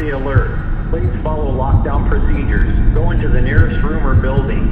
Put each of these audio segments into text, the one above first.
emergency alert. Please follow lockdown procedures. Go into the nearest room or building.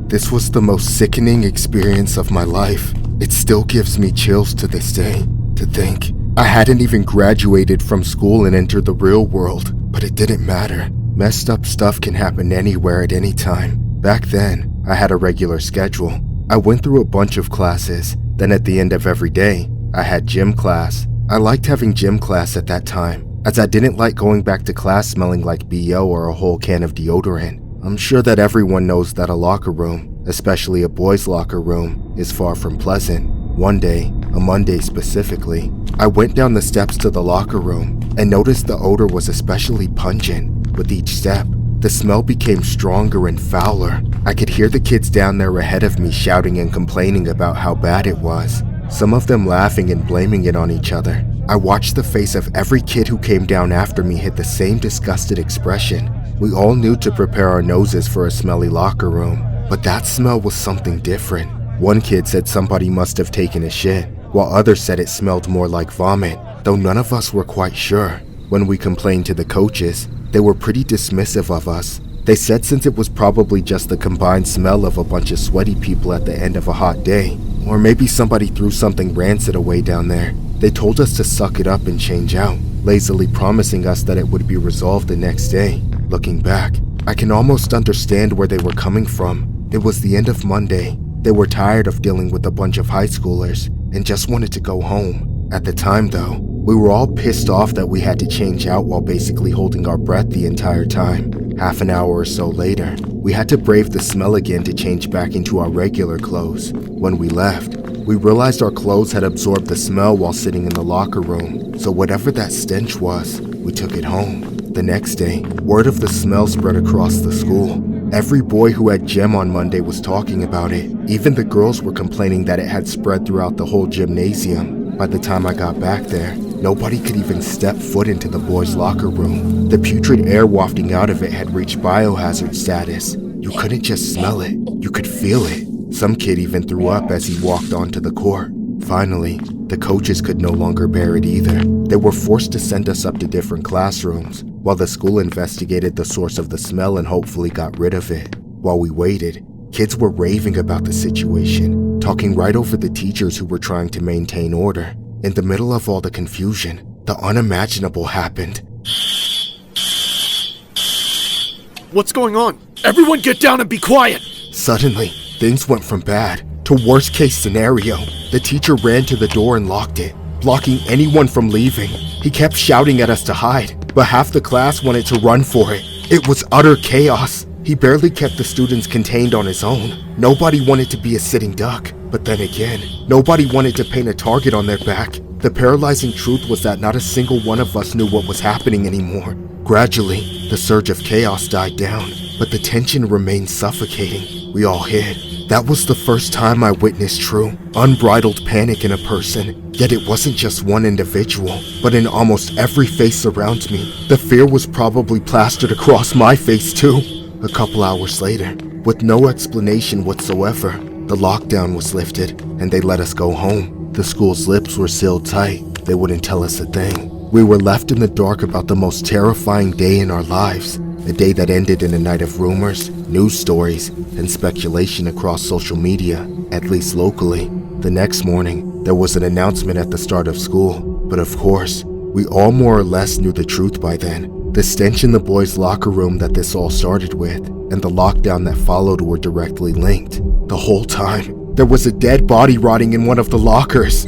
This was the most sickening experience of my life. It still gives me chills to this day, to think. I hadn't even graduated from school and entered the real world, but it didn't matter. Messed up stuff can happen anywhere at any time. Back then, I had a regular schedule. I went through a bunch of classes. Then at the end of every day, I had gym class. I liked having gym class at that time, as I didn't like going back to class smelling like BO or a whole can of deodorant. I'm sure that everyone knows that a locker room, especially a boys' locker room, is far from pleasant. One day, a Monday specifically, I went down the steps to the locker room and noticed the odor was especially pungent. With each step, the smell became stronger and fouler. I could hear the kids down there ahead of me shouting and complaining about how bad it was, some of them laughing and blaming it on each other. I watched the face of every kid who came down after me hit the same disgusted expression. We all knew to prepare our noses for a smelly locker room, but that smell was something different. One kid said somebody must have taken a shit, while others said it smelled more like vomit, though none of us were quite sure. When we complained to the coaches, they were pretty dismissive of us. They said since it was probably just the combined smell of a bunch of sweaty people at the end of a hot day, or maybe somebody threw something rancid away down there, they told us to suck it up and change out, lazily promising us that it would be resolved the next day. Looking back, I can almost understand where they were coming from. It was the end of Monday. They were tired of dealing with a bunch of high schoolers and just wanted to go home. At the time though, we were all pissed off that we had to change out while basically holding our breath the entire time. Half an hour or so later, we had to brave the smell again to change back into our regular clothes. When we left, we realized our clothes had absorbed the smell while sitting in the locker room, so whatever that stench was, we took it home. The next day, word of the smell spread across the school. Every boy who had gym on Monday was talking about it. Even the girls were complaining that it had spread throughout the whole gymnasium. By the time I got back there, nobody could even step foot into the boys' locker room. The putrid air wafting out of it had reached biohazard status. You couldn't just smell it, you could feel it. Some kid even threw up as he walked onto the court. Finally, the coaches could no longer bear it either. They were forced to send us up to different classrooms, while the school investigated the source of the smell and hopefully got rid of it. While we waited, kids were raving about the situation, talking right over the teachers who were trying to maintain order. In the middle of all the confusion, the unimaginable happened. What's going on? Everyone get down and be quiet! Suddenly, things went from bad to worst case scenario. The teacher ran to the door and locked it, blocking anyone from leaving. He kept shouting at us to hide, but half the class wanted to run for it. It was utter chaos. He barely kept the students contained on his own. Nobody wanted to be a sitting duck, but then again, nobody wanted to paint a target on their back. The paralyzing truth was that not a single one of us knew what was happening anymore. Gradually, the surge of chaos died down, but the tension remained suffocating. We all hid. That was the first time I witnessed true, unbridled panic in a person. Yet it wasn't just one individual, but in almost every face around me. The fear was probably plastered across my face too. A couple hours later, with no explanation whatsoever, the lockdown was lifted and they let us go home. The school's lips were sealed tight. They wouldn't tell us a thing. We were left in the dark about the most terrifying day in our lives. A day that ended in a night of rumors, news stories, and speculation across social media, at least locally. The next morning, there was an announcement at the start of school. But of course, we all more or less knew the truth by then. The stench in the boys' locker room that this all started with, and the lockdown that followed were directly linked. The whole time, there was a dead body rotting in one of the lockers.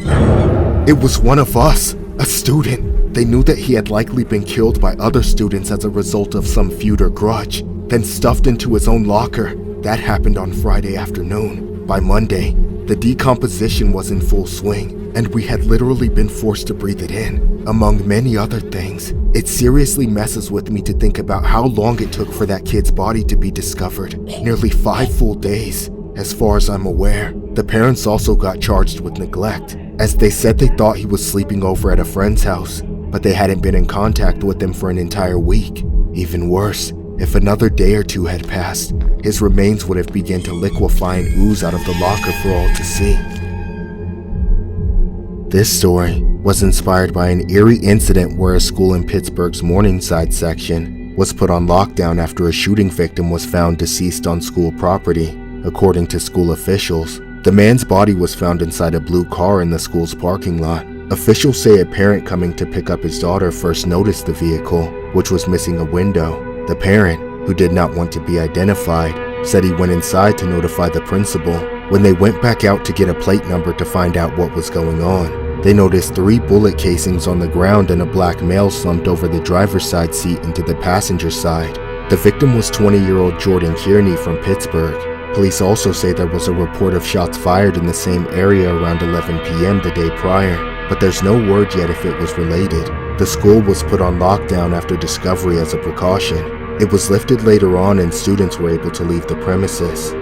It was one of us, a student. They knew that he had likely been killed by other students as a result of some feud or grudge, then stuffed into his own locker. That happened on Friday afternoon. By Monday, the decomposition was in full swing, and we had literally been forced to breathe it in. Among many other things, it seriously messes with me to think about how long it took for that kid's body to be discovered. Nearly 5 full days. As far as I'm aware, the parents also got charged with neglect, as they said they thought he was sleeping over at a friend's house, but they hadn't been in contact with him for an entire week. Even worse, if another day or two had passed, his remains would have begun to liquefy and ooze out of the locker for all to see. This story was inspired by an eerie incident where a school in Pittsburgh's Morningside section was put on lockdown after a shooting victim was found deceased on school property. According to school officials, the man's body was found inside a blue car in the school's parking lot. Officials say a parent coming to pick up his daughter first noticed the vehicle, which was missing a window. The parent, who did not want to be identified, said he went inside to notify the principal. When they went back out to get a plate number to find out what was going on, they noticed 3 bullet casings on the ground and a black male slumped over the driver's side seat into the passenger side. The victim was 20-year-old Jordan Kearney from Pittsburgh. Police also say there was a report of shots fired in the same area around 11 p.m. the day prior, but there's no word yet if it was related. The school was put on lockdown after discovery as a precaution. It was lifted later on and students were able to leave the premises.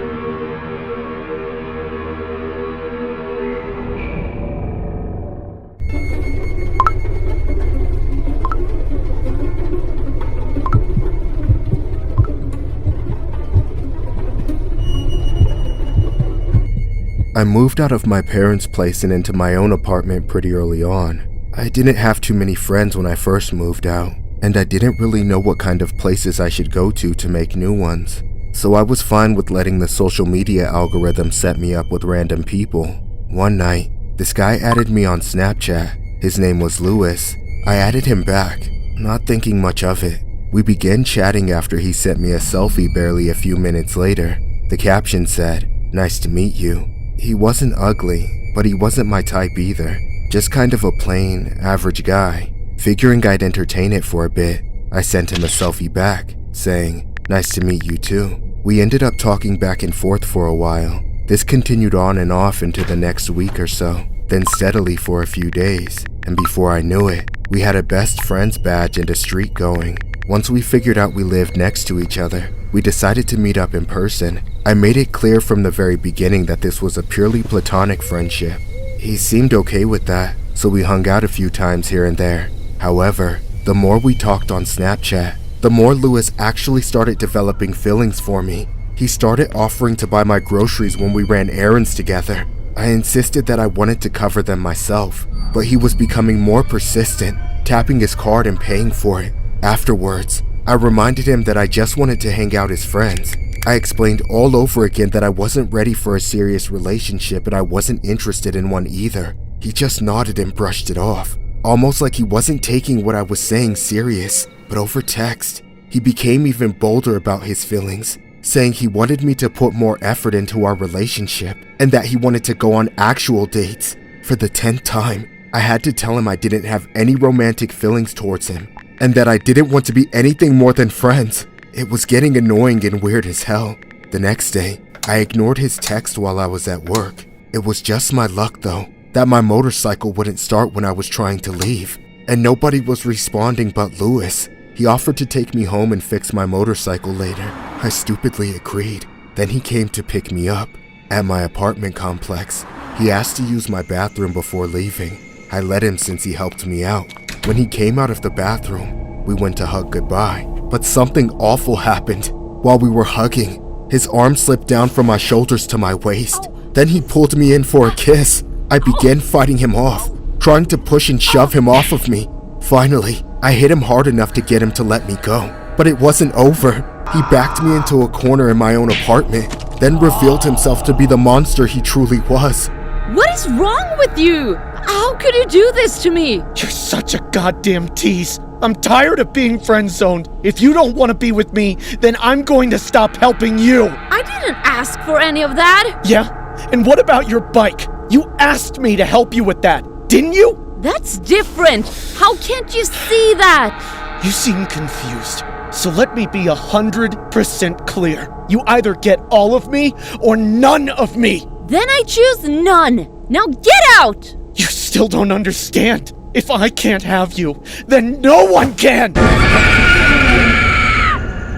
I moved out of my parents' place and into my own apartment pretty early on. I didn't have too many friends when I first moved out, and I didn't really know what kind of places I should go to make new ones. So I was fine with letting the social media algorithm set me up with random people. One night, this guy added me on Snapchat. His name was Lewis. I added him back, not thinking much of it. We began chatting after he sent me a selfie barely a few minutes later. The caption said, "Nice to meet you." He wasn't ugly, but he wasn't my type either. Just kind of a plain, average guy. Figuring I'd entertain it for a bit, I sent him a selfie back, saying, "Nice to meet you too." We ended up talking back and forth for a while. This continued on and off into the next week or so, then steadily for a few days, and before I knew it, we had a best friends badge and a streak going. Once we figured out we lived next to each other, we decided to meet up in person. I made it clear from the very beginning that this was a purely platonic friendship. He seemed okay with that, so we hung out a few times here and there. However, the more we talked on Snapchat, the more Lewis actually started developing feelings for me. He started offering to buy my groceries when we ran errands together. I insisted that I wanted to cover them myself, but he was becoming more persistent, tapping his card and paying for it. Afterwards, I reminded him that I just wanted to hang out as friends. I explained all over again that I wasn't ready for a serious relationship and I wasn't interested in one either. He just nodded and brushed it off, almost like he wasn't taking what I was saying serious. But over text, he became even bolder about his feelings, saying he wanted me to put more effort into our relationship and that he wanted to go on actual dates. For the 10th time, I had to tell him I didn't have any romantic feelings towards him and that I didn't want to be anything more than friends. It was getting annoying and weird as hell. The next day, I ignored his text while I was at work. It was just my luck though, that my motorcycle wouldn't start when I was trying to leave, and nobody was responding but Lewis. He offered to take me home and fix my motorcycle later. I stupidly agreed. Then he came to pick me up at my apartment complex. He asked to use my bathroom before leaving. I let him since he helped me out. When he came out of the bathroom, we went to hug goodbye, but something awful happened. While we were hugging, his arm slipped down from my shoulders to my waist. Then he pulled me in for a kiss. I began fighting him off, trying to push and shove him off of me. Finally, I hit him hard enough to get him to let me go. But it wasn't over. He backed me into a corner in my own apartment, then revealed himself to be the monster he truly was. What is wrong with you? How could you do this to me? You're such a goddamn tease. I'm tired of being friend-zoned. If you don't want to be with me, then I'm going to stop helping you. I didn't ask for any of that. Yeah? And what about your bike? You asked me to help you with that, didn't you? That's different. How can't you see that? You seem confused. So let me be 100% clear. You either get all of me or none of me. Then I choose none. Now get out! You still don't understand. If I can't have you, then no one can!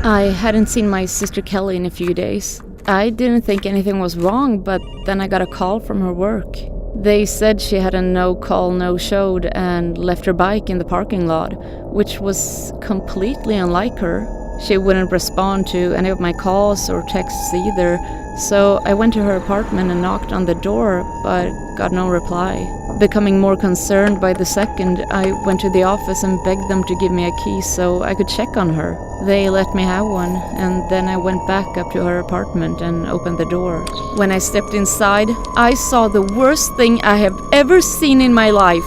I hadn't seen my sister Kelly in a few days. I didn't think anything was wrong, but then I got a call from her work. They said she had a no-call, no-showed and left her bike in the parking lot, which was completely unlike her. She wouldn't respond to any of my calls or texts either, so I went to her apartment and knocked on the door, but got no reply. Becoming more concerned by the second, I went to the office and begged them to give me a key so I could check on her. They let me have one, and then I went back up to her apartment and opened the door. When I stepped inside, I saw the worst thing I have ever seen in my life.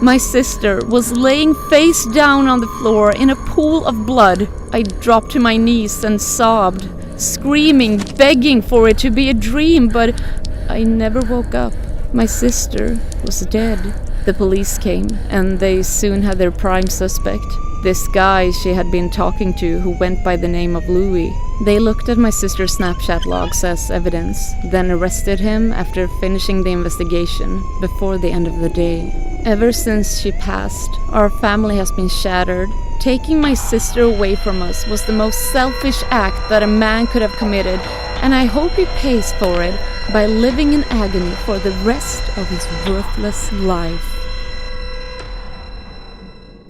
My sister was laying face down on the floor in a pool of blood. I dropped to my knees and sobbed, screaming, begging for it to be a dream, but I never woke up. My sister was dead. The police came, and they soon had their prime suspect, this guy she had been talking to who went by the name of Louis. They looked at my sister's Snapchat logs as evidence, then arrested him after finishing the investigation before the end of the day. Ever since she passed, our family has been shattered. Taking my sister away from us was the most selfish act that a man could have committed, and I hope he pays for it by living in agony for the rest of his worthless life.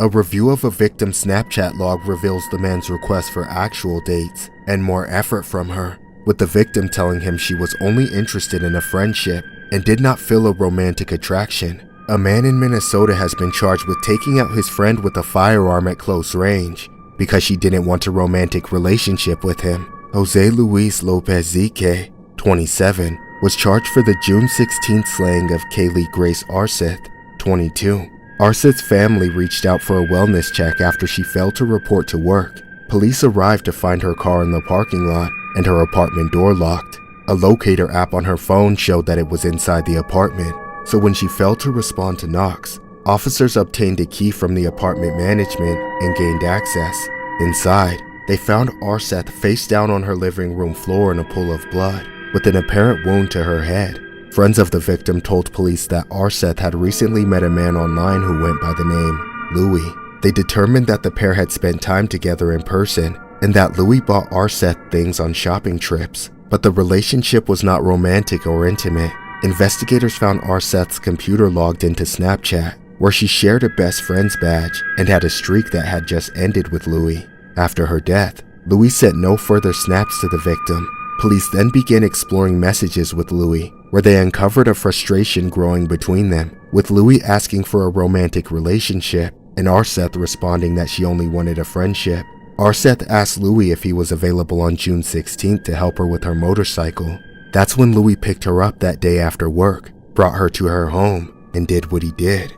A review of a victim's Snapchat log reveals the man's request for actual dates and more effort from her, with the victim telling him she was only interested in a friendship and did not feel a romantic attraction. A man in Minnesota has been charged with taking out his friend with a firearm at close range because she didn't want a romantic relationship with him. Jose Luis Lopez Zique, 27, was charged for the June 16th slaying of Kaylee Grace Arseth, 22. Arseth's family reached out for a wellness check after she failed to report to work. Police arrived to find her car in the parking lot and her apartment door locked. A locator app on her phone showed that it was inside the apartment, so when she failed to respond to knocks, officers obtained a key from the apartment management and gained access. Inside, they found Arseth face down on her living room floor in a pool of blood, with an apparent wound to her head. Friends of the victim told police that Arseth had recently met a man online who went by the name Louis. They determined that the pair had spent time together in person and that Louis bought Arseth things on shopping trips, but the relationship was not romantic or intimate. Investigators found Arseth's computer logged into Snapchat, where she shared a best friend's badge and had a streak that had just ended with Louis. After her death, Louis sent no further snaps to the victim. Police then began exploring messages with Louis, where they uncovered a frustration growing between them, with Louis asking for a romantic relationship and Arseth responding that she only wanted a friendship. Arseth asked Louis if he was available on June 16th to help her with her motorcycle. That's when Louis picked her up that day after work, brought her to her home, and did what he did.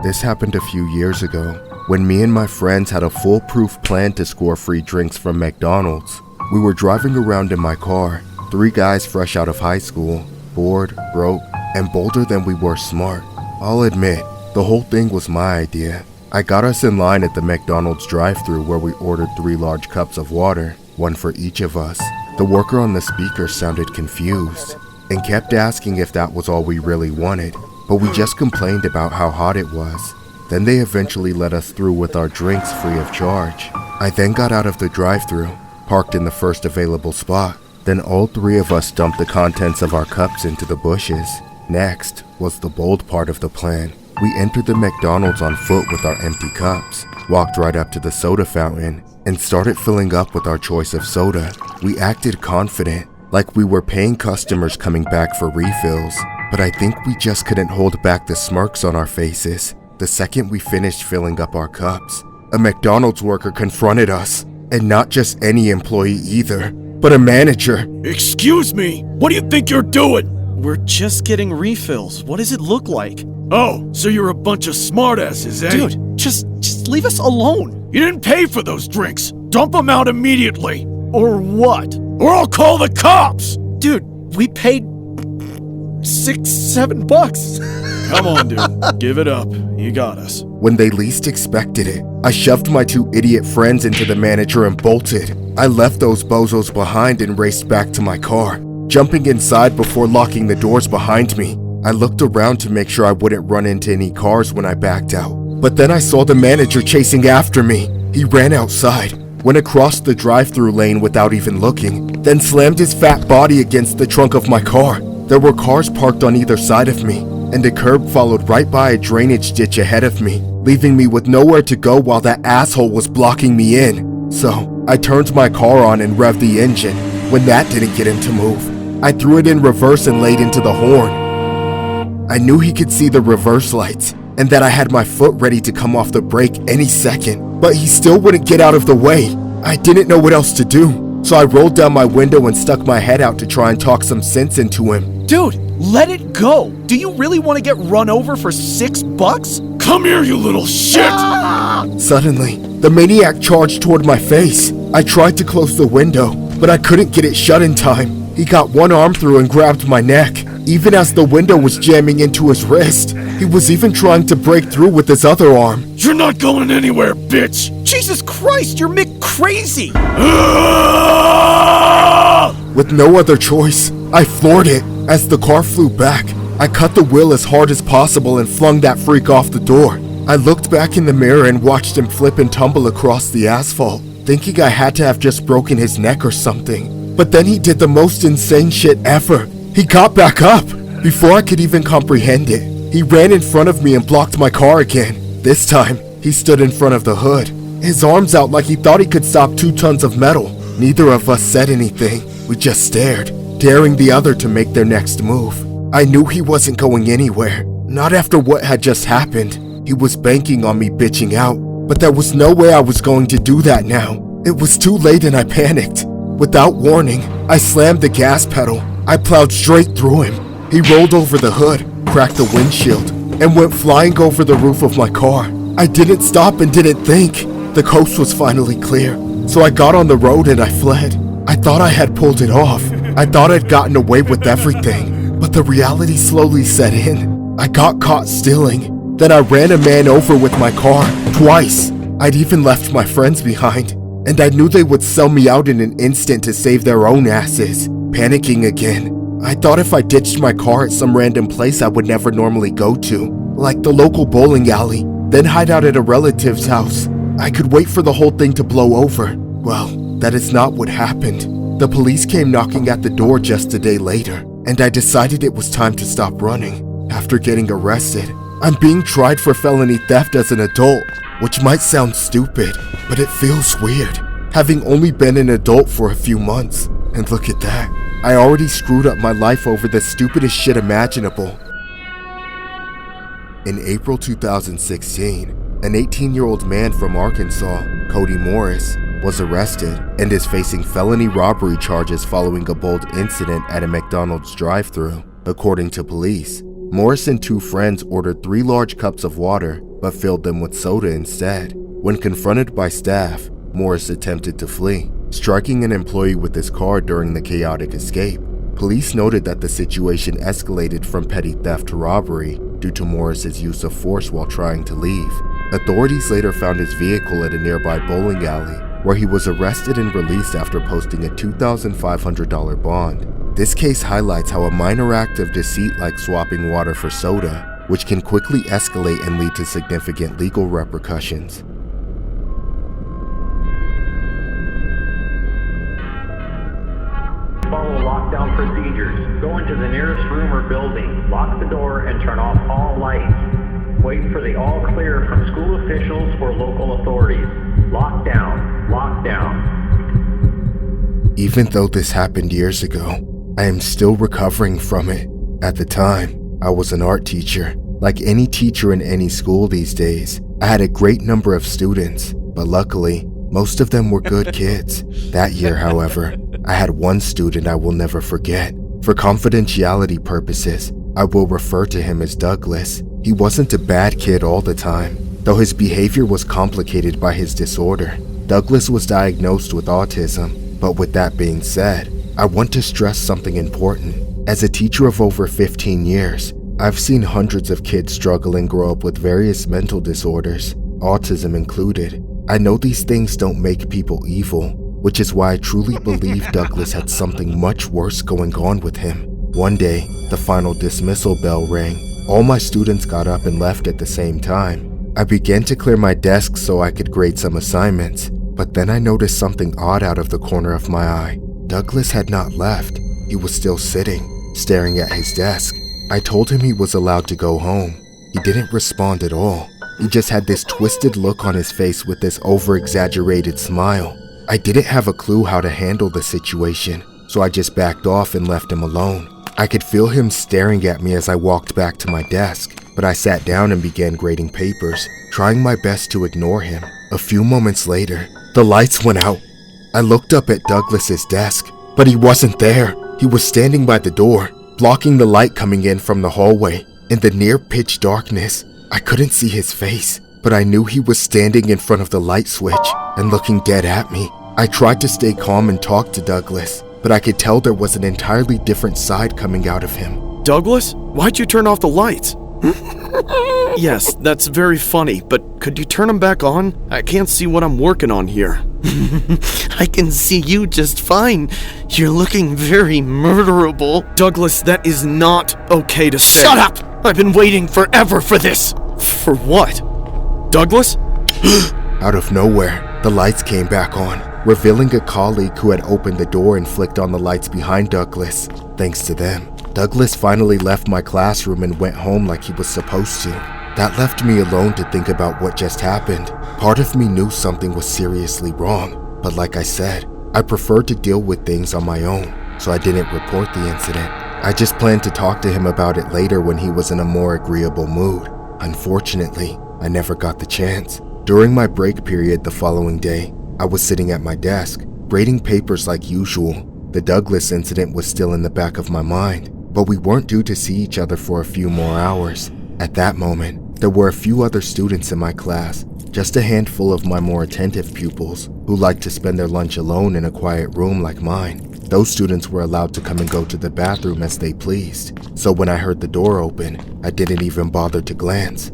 This happened a few years ago, when me and my friends had a foolproof plan to score free drinks from McDonald's. We were driving around in my car, 3 guys fresh out of high school, bored, broke, and bolder than we were smart. I'll admit, the whole thing was my idea. I got us in line at the McDonald's drive-thru where we ordered 3 large cups of water, 1 for each of us. The worker on the speaker sounded confused and kept asking if that was all we really wanted, but we just complained about how hot it was. Then they eventually let us through with our drinks free of charge. I then got out of the drive-thru, parked in the first available spot. Then all 3 of us dumped the contents of our cups into the bushes. Next was the bold part of the plan. We entered the McDonald's on foot with our empty cups, walked right up to the soda fountain, and started filling up with our choice of soda. We acted confident, like we were paying customers coming back for refills, but I think we just couldn't hold back the smirks on our faces. The second we finished filling up our cups, a McDonald's worker confronted us, and not just any employee either, but a manager. Excuse me, what do you think you're doing? We're just getting refills. What does it look like? Oh, so you're a bunch of smartasses, eh? Dude, just leave us alone. You didn't pay for those drinks. Dump them out immediately. Or what? Or I'll call the cops. Dude, we paid $6-7. Come on, dude. Give it up. You got us. When they least expected it, I shoved my 2 idiot friends into the manager and bolted. I left those bozos behind and raced back to my car, jumping inside before locking the doors behind me. I looked around to make sure I wouldn't run into any cars when I backed out. But then I saw the manager chasing after me. He ran outside, went across the drive-thru lane without even looking, then slammed his fat body against the trunk of my car. There were cars parked on either side of me, and a curb followed right by a drainage ditch ahead of me, leaving me with nowhere to go while that asshole was blocking me in. So, I turned my car on and revved the engine. When that didn't get him to move, I threw it in reverse and laid into the horn. I knew he could see the reverse lights, and that I had my foot ready to come off the brake any second, but he still wouldn't get out of the way. I didn't know what else to do, so I rolled down my window and stuck my head out to try and talk some sense into him. Dude, let it go. Do you really want to get run over for $6? Come here, you little shit! Suddenly, the maniac charged toward my face. I tried to close the window, but I couldn't get it shut in time. He got one arm through and grabbed my neck, even as the window was jamming into his wrist. He was even trying to break through with his other arm. You're not going anywhere, bitch! Jesus Christ, you're crazy! With no other choice, I floored it. As the car flew back, I cut the wheel as hard as possible and flung that freak off the door. I looked back in the mirror and watched him flip and tumble across the asphalt, thinking I had to have just broken his neck or something. But then he did the most insane shit ever. He got back up. Before I could even comprehend it, he ran in front of me and blocked my car again. This time, he stood in front of the hood, his arms out like he thought he could stop 2 tons of metal. Neither of us said anything. We just stared, daring the other to make their next move. I knew he wasn't going anywhere, not after what had just happened. He was banking on me bitching out, but there was no way I was going to do that now. It was too late and I panicked. Without warning, I slammed the gas pedal. I plowed straight through him. He rolled over the hood, cracked the windshield, and went flying over the roof of my car. I didn't stop and didn't think. The coast was finally clear, so I got on the road and I fled. I thought I had pulled it off. I thought I'd gotten away with everything, but the reality slowly set in. I got caught stealing. Then I ran a man over with my car, twice. I'd even left my friends behind, and I knew they would sell me out in an instant to save their own asses. Panicking again, I thought if I ditched my car at some random place I would never normally go to, like the local bowling alley, then hide out at a relative's house, I could wait for the whole thing to blow over. Well, that is not what happened. The police came knocking at the door just a day later, and I decided it was time to stop running. After getting arrested, I'm being tried for felony theft as an adult, which might sound stupid, but it feels weird, having only been an adult for a few months. And look at that, I already screwed up my life over the stupidest shit imaginable. In April 2016, an 18-year-old man from Arkansas, Cody Morris, was arrested and is facing felony robbery charges following a bold incident at a McDonald's drive-thru. According to police, Morris and 2 friends ordered 3 large cups of water, but filled them with soda instead. When confronted by staff, Morris attempted to flee, striking an employee with his car during the chaotic escape. Police noted that the situation escalated from petty theft to robbery due to Morris's use of force while trying to leave. Authorities later found his vehicle at a nearby bowling alley, where he was arrested and released after posting a $2,500 bond. This case highlights how a minor act of deceit like swapping water for soda, which can quickly escalate and lead to significant legal repercussions. Follow lockdown procedures. Go into the nearest room or building, lock the door, and turn off all lights. Wait for the all clear from school officials or local authorities. Lockdown, lockdown. Even though this happened years ago, I am still recovering from it. At the time, I was an art teacher. Like any teacher in any school these days, I had a great number of students, but luckily, most of them were good kids. That year, however, I had one student I will never forget. For confidentiality purposes, I will refer to him as Douglas. He wasn't a bad kid all the time, though his behavior was complicated by his disorder. Douglas was diagnosed with autism, but with that being said, I want to stress something important. As a teacher of over 15 years, I've seen hundreds of kids struggle and grow up with various mental disorders, autism included. I know these things don't make people evil, which is why I truly believe Douglas had something much worse going on with him. One day, the final dismissal bell rang. All my students got up and left at the same time. I began to clear my desk so I could grade some assignments, but then I noticed something odd out of the corner of my eye. Douglas had not left. He was still sitting, staring at his desk. I told him he was allowed to go home. He didn't respond at all. He just had this twisted look on his face with this over-exaggerated smile. I didn't have a clue how to handle the situation, so I just backed off and left him alone. I could feel him staring at me as I walked back to my desk, but I sat down and began grading papers, trying my best to ignore him. A few moments later, the lights went out. I looked up at Douglas's desk, but he wasn't there. He was standing by the door, blocking the light coming in from the hallway. In the near pitch darkness, I couldn't see his face, but I knew he was standing in front of the light switch and looking dead at me. I tried to stay calm and talk to Douglas, but I could tell there was an entirely different side coming out of him. Douglas, why'd you turn off the lights? Yes, that's very funny, but could you turn them back on? I can't see what I'm working on here. I can see you just fine. You're looking very murderable. Douglas, that is not okay to say. Shut up! I've been waiting forever for this. For what? Douglas? Out of nowhere, the lights came back on, revealing a colleague who had opened the door and flicked on the lights behind Douglas. Thanks to them, Douglas finally left my classroom and went home like he was supposed to. That left me alone to think about what just happened. Part of me knew something was seriously wrong, but like I said, I preferred to deal with things on my own, so I didn't report the incident. I just planned to talk to him about it later when he was in a more agreeable mood. Unfortunately, I never got the chance. During my break period the following day, I was sitting at my desk, grading papers like usual. The Douglas incident was still in the back of my mind, but we weren't due to see each other for a few more hours. At that moment, there were a few other students in my class, just a handful of my more attentive pupils who liked to spend their lunch alone in a quiet room like mine. Those students were allowed to come and go to the bathroom as they pleased, so when I heard the door open, I didn't even bother to glance.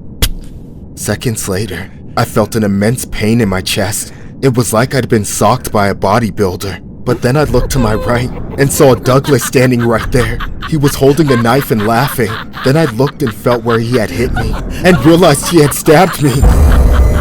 Seconds later, I felt an immense pain in my chest. It was like I'd been socked by a bodybuilder. But then I looked to my right and saw Douglas standing right there. He was holding a knife and laughing. Then I looked and felt where he had hit me and realized he had stabbed me.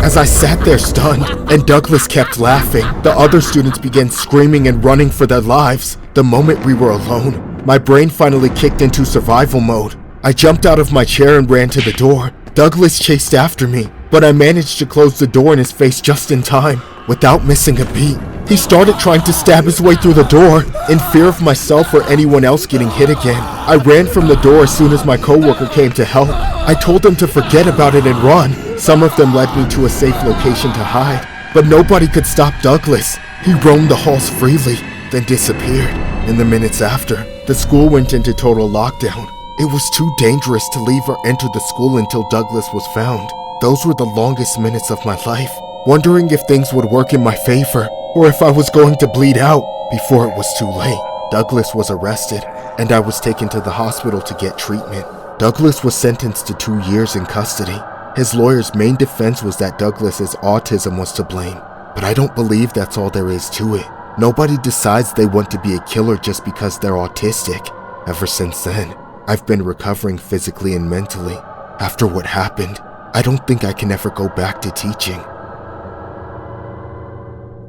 As I sat there stunned and Douglas kept laughing, the other students began screaming and running for their lives. The moment we were alone, my brain finally kicked into survival mode. I jumped out of my chair and ran to the door. Douglas chased after me, but I managed to close the door in his face just in time. Without missing a beat, he started trying to stab his way through the door. In fear of myself or anyone else getting hit again, I ran from the door as soon as my coworker came to help. I told them to forget about it and run. Some of them led me to a safe location to hide, but nobody could stop Douglas. He roamed the halls freely, then disappeared. In the minutes after, the school went into total lockdown. It was too dangerous to leave or enter the school until Douglas was found. Those were the longest minutes of my life, wondering if things would work in my favor or if I was going to bleed out before it was too late. Douglas was arrested and I was taken to the hospital to get treatment. Douglas was sentenced to 2 years in custody. His lawyer's main defense was that Douglas's autism was to blame, but I don't believe that's all there is to it. Nobody decides they want to be a killer just because they're autistic. Ever since then, I've been recovering physically and mentally. After what happened, I don't think I can ever go back to teaching.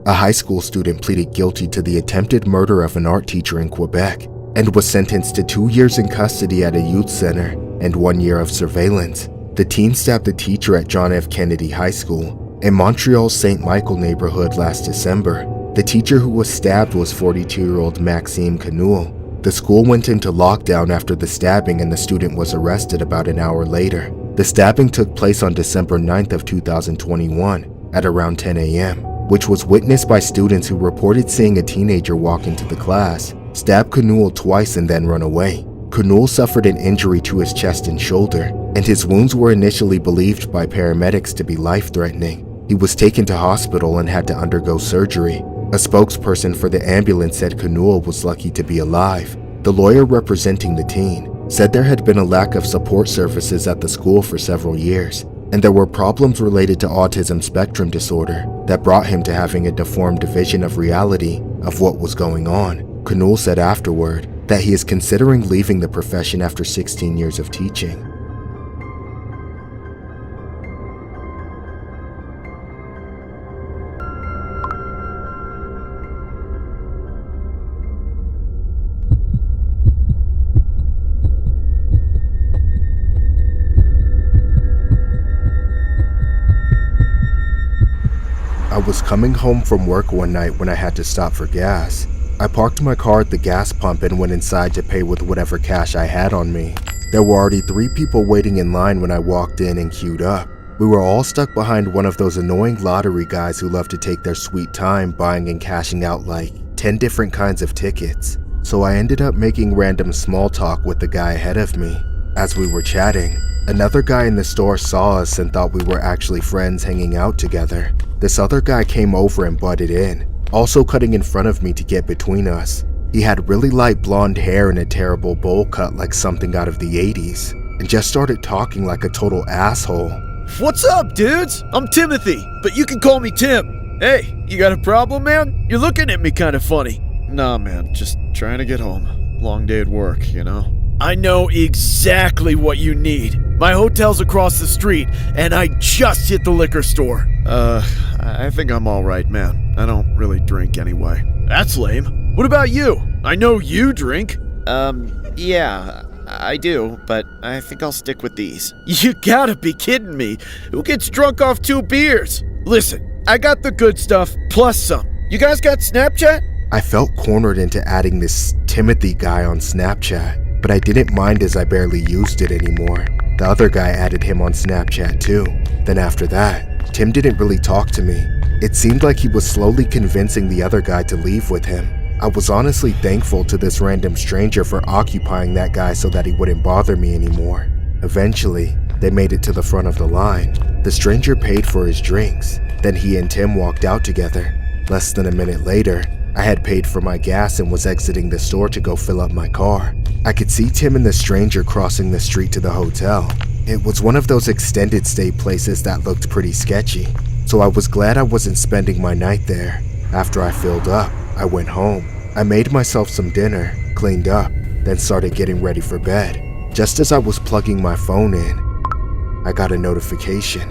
A high school student pleaded guilty to the attempted murder of an art teacher in Quebec and was sentenced to 2 years in custody at a youth center and 1 year of surveillance. The teen stabbed the teacher at John F. Kennedy High School in Montreal's St. Michael neighborhood last December. The teacher who was stabbed was 42-year-old Maxime Canul. The school went into lockdown after the stabbing and the student was arrested about an hour later. The stabbing took place on December 9th of 2021 at around 10 a.m., which was witnessed by students who reported seeing a teenager walk into the class, stab Canul twice and then run away. Canul suffered an injury to his chest and shoulder, and his wounds were initially believed by paramedics to be life-threatening. He was taken to hospital and had to undergo surgery. A spokesperson for the ambulance said Canul was lucky to be alive. The lawyer representing the teen said there had been a lack of support services at the school for several years, and there were problems related to autism spectrum disorder that brought him to having a deformed vision of reality of what was going on. Canul said afterward that he is considering leaving the profession after 16 years of teaching. I was coming home from work one night when I had to stop for gas. I parked my car at the gas pump and went inside to pay with whatever cash I had on me. There were already 3 people waiting in line when I walked in and queued up. We were all stuck behind one of those annoying lottery guys who love to take their sweet time buying and cashing out like 10 different kinds of tickets. So I ended up making random small talk with the guy ahead of me. As we were chatting, another guy in the store saw us and thought we were actually friends hanging out together. This other guy came over and butted in, also cutting in front of me to get between us. He had really light blonde hair and a terrible bowl cut like something out of the 80s, and just started talking like a total asshole. What's up, dudes? I'm Timothy, but you can call me Tim. Hey, you got a problem, man? You're looking at me kind of funny. Nah, man, just trying to get home. Long day at work, you know? I know exactly what you need. My hotel's across the street, and I just hit the liquor store. I think I'm alright, man. I don't really drink anyway. That's lame. What about you? I know you drink. Yeah, I do, but I think I'll stick with these. You gotta be kidding me. Who gets drunk off 2 beers? Listen, I got the good stuff, plus some. You guys got Snapchat? I felt cornered into adding this Timothy guy on Snapchat, but I didn't mind as I barely used it anymore. The other guy added him on Snapchat too. Then after that, Tim didn't really talk to me. It seemed like he was slowly convincing the other guy to leave with him. I was honestly thankful to this random stranger for occupying that guy so that he wouldn't bother me anymore. Eventually, they made it to the front of the line. The stranger paid for his drinks. Then he and Tim walked out together. Less than a minute later, I had paid for my gas and was exiting the store to go fill up my car. I could see Tim and the stranger crossing the street to the hotel. It was one of those extended stay places that looked pretty sketchy, so I was glad I wasn't spending my night there. After I filled up, I went home. I made myself some dinner, cleaned up, then started getting ready for bed. Just as I was plugging my phone in, I got a notification.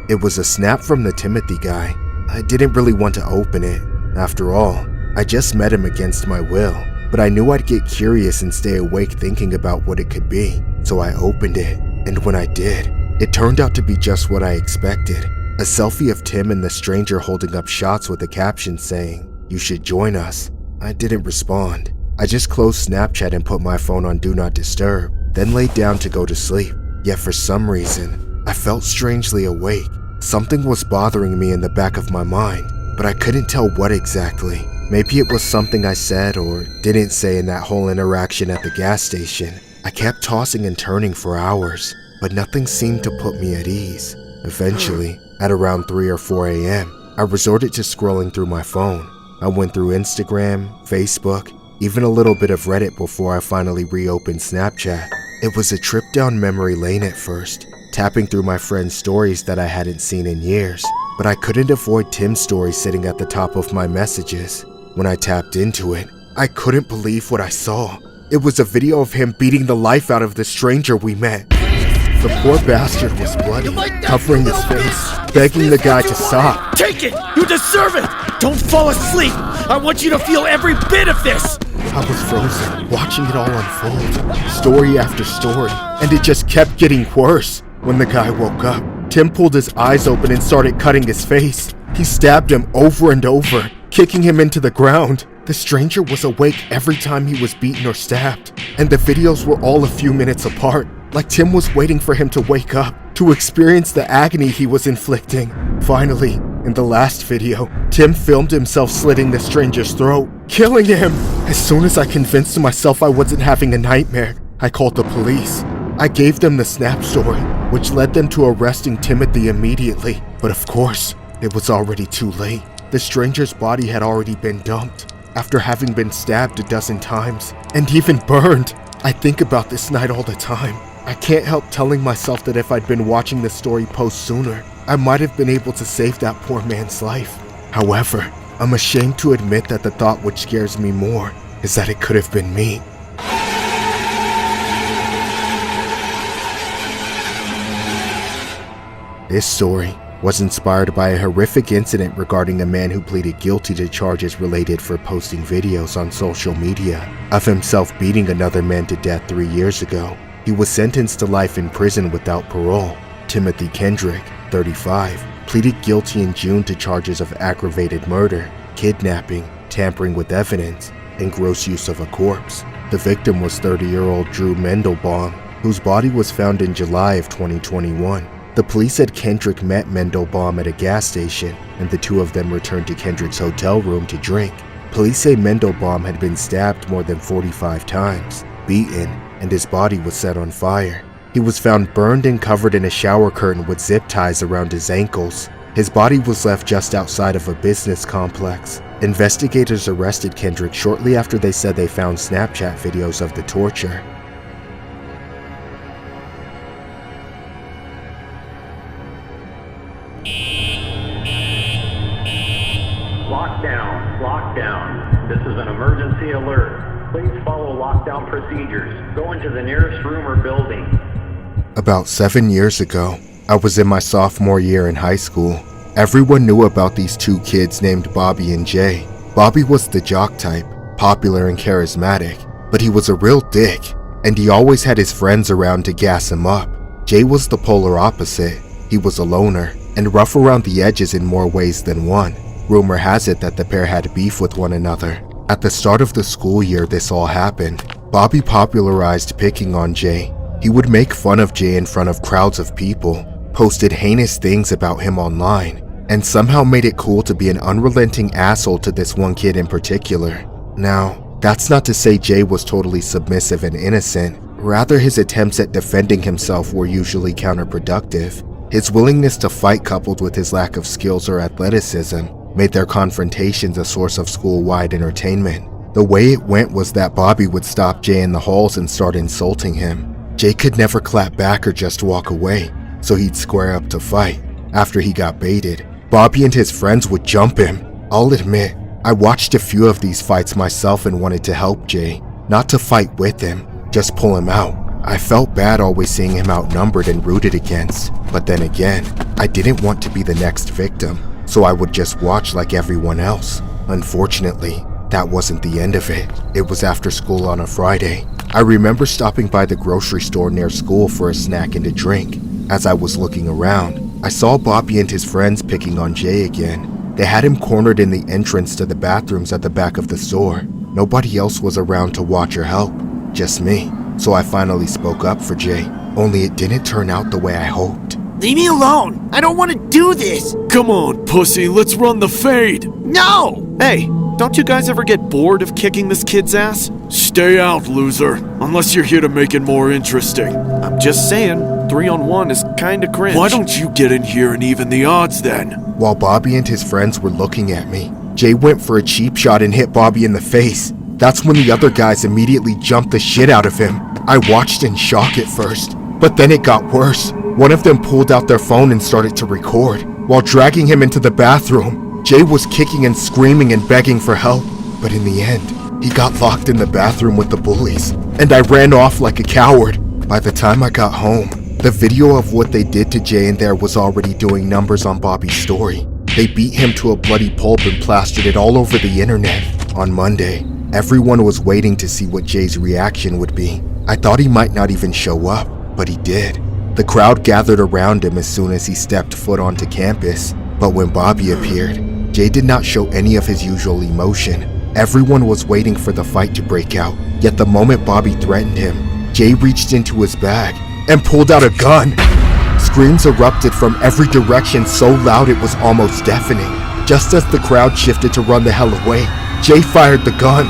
It was a snap from the Timothy guy. I didn't really want to open it. After all, I just met him against my will, but I knew I'd get curious and stay awake thinking about what it could be, so I opened it, and when I did, it turned out to be just what I expected. A selfie of Tim and the stranger holding up shots with a caption saying, "You should join us." I didn't respond. I just closed Snapchat and put my phone on Do Not Disturb, then laid down to go to sleep. Yet for some reason, I felt strangely awake. Something was bothering me in the back of my mind, but I couldn't tell what exactly. Maybe it was something I said or didn't say in that whole interaction at the gas station. I kept tossing and turning for hours, but nothing seemed to put me at ease. Eventually, at around 3 or 4 a.m., I resorted to scrolling through my phone. I went through Instagram, Facebook, even a little bit of Reddit before I finally reopened Snapchat. It was a trip down memory lane at first, tapping through my friends' stories that I hadn't seen in years, but I couldn't avoid Tim's story sitting at the top of my messages. When I tapped into it, I couldn't believe what I saw. It was a video of him beating the life out of the stranger we met. The poor bastard was bloody, covering his face, begging the guy to stop. Take it! You deserve it! Don't fall asleep! I want you to feel every bit of this! I was frozen, watching it all unfold, story after story, and it just kept getting worse. When the guy woke up, Tim pulled his eyes open and started cutting his face. He stabbed him over and over, kicking him into the ground. The stranger was awake every time he was beaten or stabbed, and the videos were all a few minutes apart, like Tim was waiting for him to wake up, to experience the agony he was inflicting. Finally, in the last video, Tim filmed himself slitting the stranger's throat, killing him. As soon as I convinced myself I wasn't having a nightmare, I called the police. I gave them the snap story, which led them to arresting Timothy immediately. But of course, it was already too late. The stranger's body had already been dumped, after having been stabbed a dozen times, and even burned. I think about this night all the time. I can't help telling myself that if I'd been watching the story post sooner, I might have been able to save that poor man's life. However, I'm ashamed to admit that the thought which scares me more is that it could have been me. This story was inspired by a horrific incident regarding a man who pleaded guilty to charges related for posting videos on social media of himself beating another man to death 3 years ago. He was sentenced to life in prison without parole. Timothy Kendrick, 35, pleaded guilty in June to charges of aggravated murder, kidnapping, tampering with evidence, and gross use of a corpse. The victim was 30-year-old Drew Mendelbaum, whose body was found in July of 2021. The police said Kendrick met Mendelbaum at a gas station, and the two of them returned to Kendrick's hotel room to drink. Police say Mendelbaum had been stabbed more than 45 times, beaten, and his body was set on fire. He was found burned and covered in a shower curtain with zip ties around his ankles. His body was left just outside of a business complex. Investigators arrested Kendrick shortly after they said they found Snapchat videos of the torture. Lockdown, lockdown. This is an emergency alert. Please follow lockdown procedures. Go into the nearest room or building. About 7 years ago, I was in my sophomore year in high school. Everyone knew about these two kids named Bobby and Jay. Bobby was the jock type, popular and charismatic, but he was a real dick, and he always had his friends around to gas him up. Jay was the polar opposite. He was a loner, and rough around the edges in more ways than one. Rumor has it that the pair had beef with one another. At the start of the school year this all happened. Bobby popularized picking on Jay. He would make fun of Jay in front of crowds of people, posted heinous things about him online, and somehow made it cool to be an unrelenting asshole to this one kid in particular. Now, that's not to say Jay was totally submissive and innocent. Rather, his attempts at defending himself were usually counterproductive. His willingness to fight coupled with his lack of skills or athleticism made their confrontations a source of school-wide entertainment. The way it went was that Bobby would stop Jay in the halls and start insulting him. Jay could never clap back or just walk away, so he'd square up to fight. After he got baited, Bobby and his friends would jump him. I'll admit, I watched a few of these fights myself and wanted to help Jay, not to fight with him, just pull him out. I felt bad always seeing him outnumbered and rooted against, but then again, I didn't want to be the next victim, so I would just watch like everyone else. Unfortunately, that wasn't the end of it. It was after school on a Friday. I remember stopping by the grocery store near school for a snack and a drink. As I was looking around, I saw Bobby and his friends picking on Jay again. They had him cornered in the entrance to the bathrooms at the back of the store. Nobody else was around to watch or help, just me. So I finally spoke up for Jay, only it didn't turn out the way I hoped. Leave me alone! I don't want to do this! Come on, pussy, let's run the fade! No! Hey, don't you guys ever get bored of kicking this kid's ass? Stay out, loser, unless you're here to make it more interesting. I'm just saying, 3-on-1 is kinda cringe. Why don't you get in here and even the odds then? While Bobby and his friends were looking at me, Jay went for a cheap shot and hit Bobby in the face. That's when the other guys immediately jumped the shit out of him. I watched in shock at first, but then it got worse. One of them pulled out their phone and started to record. While dragging him into the bathroom, Jay was kicking and screaming and begging for help. But in the end, he got locked in the bathroom with the bullies, and I ran off like a coward. By the time I got home, the video of what they did to Jay in there was already doing numbers on Bobby's story. They beat him to a bloody pulp and plastered it all over the internet. On Monday, everyone was waiting to see what Jay's reaction would be. I thought he might not even show up, but he did. The crowd gathered around him as soon as he stepped foot onto campus, but when Bobby appeared, Jay did not show any of his usual emotion. Everyone was waiting for the fight to break out, yet the moment Bobby threatened him, Jay reached into his bag and pulled out a gun. Screams erupted from every direction so loud it was almost deafening. Just as the crowd shifted to run the hell away, Jay fired the gun.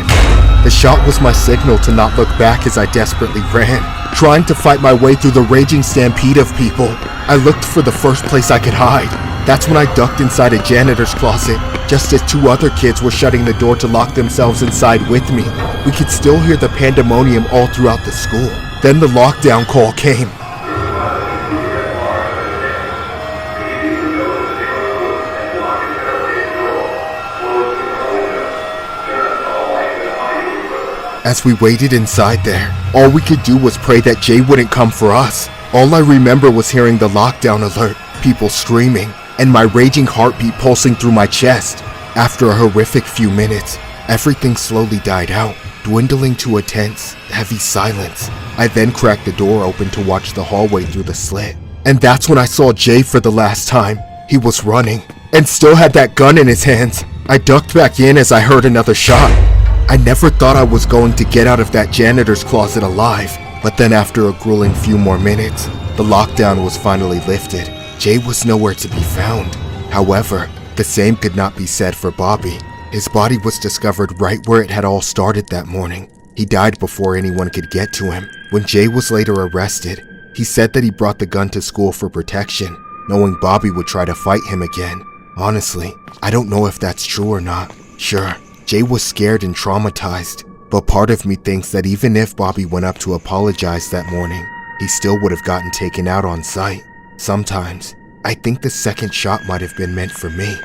The shot was my signal to not look back as I desperately ran, trying to fight my way through the raging stampede of people. I looked for the first place I could hide. That's when I ducked inside a janitor's closet, just as two other kids were shutting the door to lock themselves inside with me. We could still hear the pandemonium all throughout the school. Then the lockdown call came. As we waited inside there, all we could do was pray that Jay wouldn't come for us. All I remember was hearing the lockdown alert, people screaming, and my raging heartbeat pulsing through my chest. After a horrific few minutes, everything slowly died out, dwindling to a tense, heavy silence. I then cracked the door open to watch the hallway through the slit. And that's when I saw Jay for the last time. He was running, and still had that gun in his hands. I ducked back in as I heard another shot. I never thought I was going to get out of that janitor's closet alive, but then after a grueling few more minutes, the lockdown was finally lifted. Jay was nowhere to be found. However, the same could not be said for Bobby. His body was discovered right where it had all started that morning. He died before anyone could get to him. When Jay was later arrested, he said that he brought the gun to school for protection, knowing Bobby would try to fight him again. Honestly, I don't know if that's true or not. Sure, Jay was scared and traumatized, but part of me thinks that even if Bobby went up to apologize that morning, he still would have gotten taken out on sight. Sometimes, I think the second shot might have been meant for me.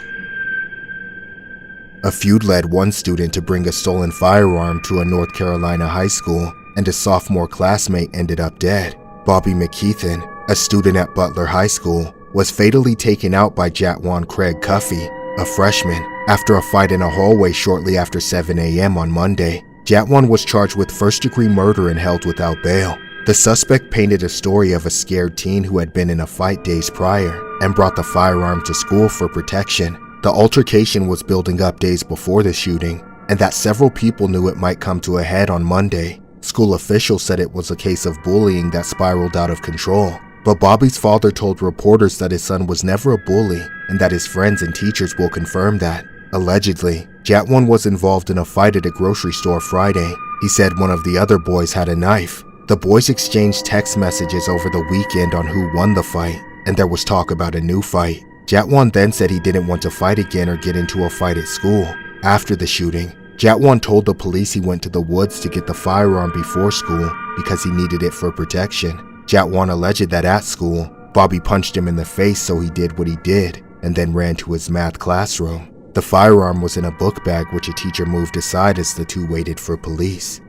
A feud led one student to bring a stolen firearm to a North Carolina high school, and a sophomore classmate ended up dead. Bobby McKeithen, a student at Butler High School, was fatally taken out by Jatwan Craig Cuffey, a freshman, after a fight in a hallway shortly after 7 a.m. on Monday. Jatwan was charged with first-degree murder and held without bail. The suspect painted a story of a scared teen who had been in a fight days prior and brought the firearm to school for protection. The altercation was building up days before the shooting, and that several people knew it might come to a head on Monday. School officials said it was a case of bullying that spiraled out of control, but Bobby's father told reporters that his son was never a bully and that his friends and teachers will confirm that. Allegedly, Jatwan was involved in a fight at a grocery store Friday. He said one of the other boys had a knife. The boys exchanged text messages over the weekend on who won the fight, and there was talk about a new fight. Jatwan then said he didn't want to fight again or get into a fight at school. After the shooting, Jatwan told the police he went to the woods to get the firearm before school because he needed it for protection. Jatwan alleged that at school, Bobby punched him in the face, so he did what he did and then ran to his math classroom. The firearm was in a book bag which a teacher moved aside as the two waited for police.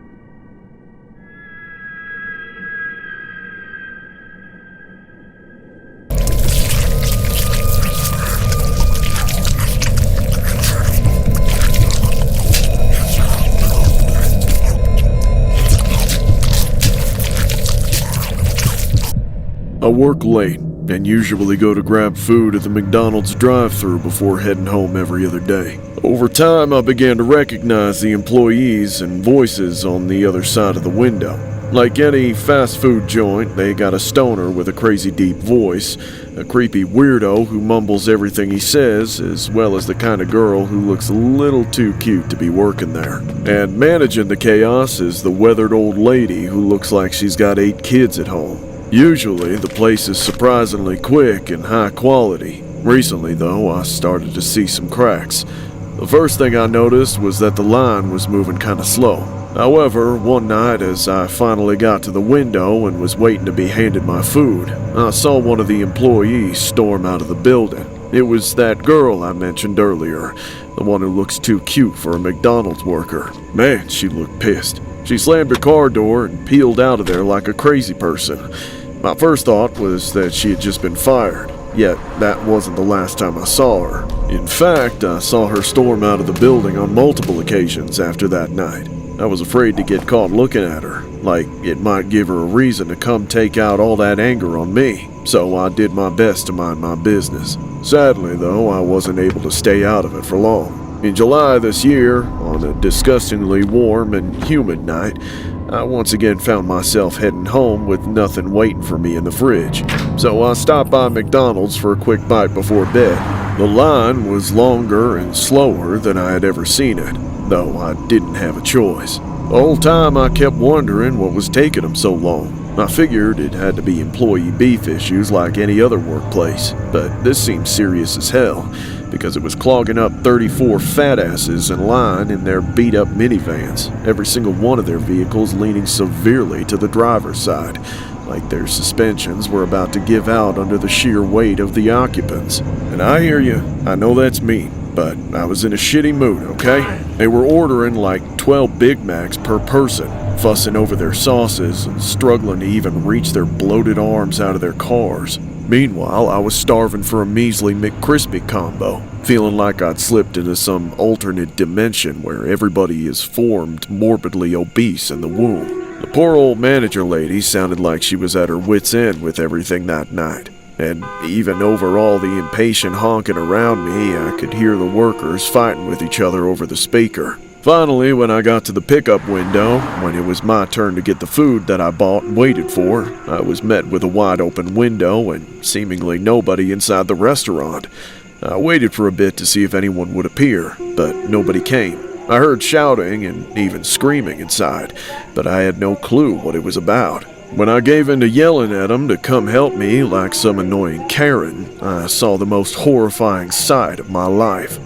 I work late and usually go to grab food at the McDonald's drive-thru before heading home every other day. Over time, I began to recognize the employees and voices on the other side of the window. Like any fast food joint, they got a stoner with a crazy deep voice, a creepy weirdo who mumbles everything he says, as well as the kind of girl who looks a little too cute to be working there. And managing the chaos is the weathered old lady who looks like she's got 8 kids at home. Usually, the place is surprisingly quick and high quality. Recently, though, I started to see some cracks. The first thing I noticed was that the line was moving kinda slow. However, one night as I finally got to the window and was waiting to be handed my food, I saw one of the employees storm out of the building. It was that girl I mentioned earlier, the one who looks too cute for a McDonald's worker. Man, she looked pissed. She slammed her car door and peeled out of there like a crazy person. My first thought was that she had just been fired, yet that wasn't the last time I saw her. In fact, I saw her storm out of the building on multiple occasions after that night. I was afraid to get caught looking at her, like it might give her a reason to come take out all that anger on me, so I did my best to mind my business. Sadly, though, I wasn't able to stay out of it for long. In July this year, on a disgustingly warm and humid night, I once again found myself heading home with nothing waiting for me in the fridge. So I stopped by McDonald's for a quick bite before bed. The line was longer and slower than I had ever seen it, though I didn't have a choice. The whole time I kept wondering what was taking them so long. I figured it had to be employee beef issues like any other workplace, but this seemed serious as hell, because it was clogging up 34 fat asses in line in their beat-up minivans, every single one of their vehicles leaning severely to the driver's side, like their suspensions were about to give out under the sheer weight of the occupants. And I hear you, I know that's mean, but I was in a shitty mood, okay? They were ordering like 12 Big Macs per person, fussing over their sauces and struggling to even reach their bloated arms out of their cars. Meanwhile, I was starving for a measly McCrispy combo, feeling like I'd slipped into some alternate dimension where everybody is formed morbidly obese in the womb. The poor old manager lady sounded like she was at her wit's end with everything that night. And even over all the impatient honking around me, I could hear the workers fighting with each other over the speaker. Finally, when I got to the pickup window, when it was my turn to get the food that I bought and waited for, I was met with a wide open window and seemingly nobody inside the restaurant. I waited for a bit to see if anyone would appear, but nobody came. I heard shouting and even screaming inside, but I had no clue what it was about. When I gave in to yelling at them to come help me like some annoying Karen, I saw the most horrifying sight of my life.